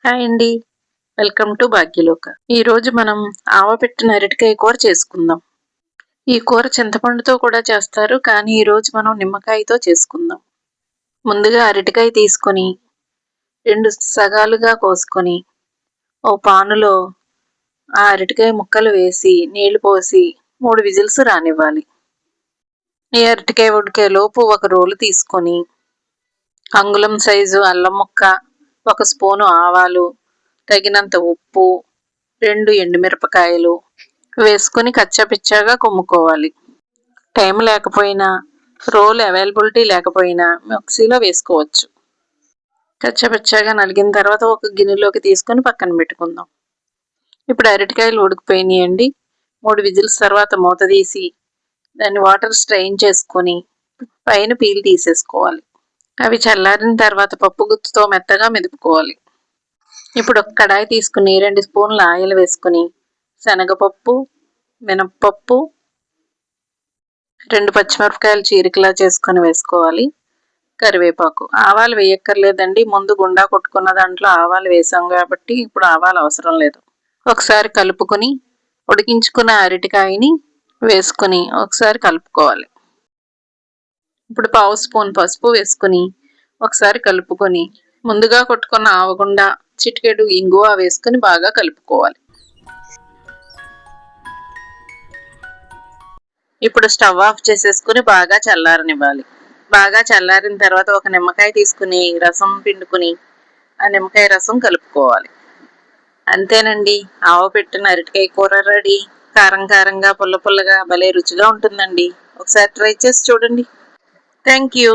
Hi అండి. Welcome to Bhagyaloka. ఈరోజు మనం ఆవపెట్టిన అరటికాయ కూర చేసుకుందాం. ఈ కూర చింతపండుతో కూడా చేస్తారు, కానీ ఈరోజు మనం నిమ్మకాయతో చేసుకుందాం. ముందుగా అరటికాయ తీసుకొని 2 సగాలుగా కోసుకొని ఓ పానులో ఆ అరటికాయ ముక్కలు వేసి నీళ్లు పోసి 3 విజిల్స్ రానివ్వాలి. ఈ అరటికాయ ఉడికేలోపు ఒక రోలు తీసుకొని అంగుళం సైజు అల్లం ముక్క, 1 స్పూను ఆవాలు, తగినంత ఉప్పు, 2 ఎండుమిరపకాయలు వేసుకుని కచ్చాపిచ్చాగా కొమ్ముకోవాలి. టైం లేకపోయినా, రోల్ అవైలబిలిటీ లేకపోయినా మిక్సీలో వేసుకోవచ్చు. కచ్చాపిచ్చాగా నలిగిన తర్వాత ఒక గిన్నెలోకి తీసుకొని పక్కన పెట్టుకుందాం. ఇప్పుడు అరటికాయలు ఉడికిపోయినాయండి. 3 విజిల్స్ తర్వాత మూత తీసి దాన్ని వాటర్ స్ట్రెయిన్ చేసుకొని పైన పీల్ తీసేసుకోవాలి. అవి చల్లారిన తర్వాత పప్పు గుత్తుతో మెత్తగా మెదుపుకోవాలి. ఇప్పుడు ఒక కడాయి తీసుకుని 2 స్పూన్ల ఆయిల్ వేసుకుని శనగపప్పు, మినప్పప్పు, 2 పచ్చిమిరపకాయలు చీరికలా చేసుకొని వేసుకోవాలి. కరివేపాకు, ఆవాలు వేయక్కర్లేదండి, ముందు గుండా కొట్టుకున్న దాంట్లో ఆవాలు వేసాం కాబట్టి ఇప్పుడు ఆవాలు అవసరం లేదు. ఒకసారి కలుపుకొని ఉడికించుకున్న అరటికాయని వేసుకుని ఒకసారి కలుపుకోవాలి. ఇప్పుడు 1/2 స్పూన్ పసుపు వేసుకుని ఒకసారి కలుపుకొని ముందుగా కొట్టుకున్న ఆవగుండ, చిటికెడు ఇంగువ వేసుకుని బాగా కలుపుకోవాలి. ఇప్పుడు స్టవ్ ఆఫ్ చేసేసుకుని బాగా చల్లారనివ్వాలి. బాగా చల్లారిన తర్వాత ఒక నిమ్మకాయ తీసుకుని రసం పిండుకుని ఆ నిమ్మకాయ రసం కలుపుకోవాలి. అంతేనండి, ఆవపెట్టిన అరటికాయ కూర రెడీ. కారం కారంగా, పుల్ల పుల్లగా భలే రుచిగా ఉంటుందండి. ఒకసారి ట్రై చేసి చూడండి. Thank you.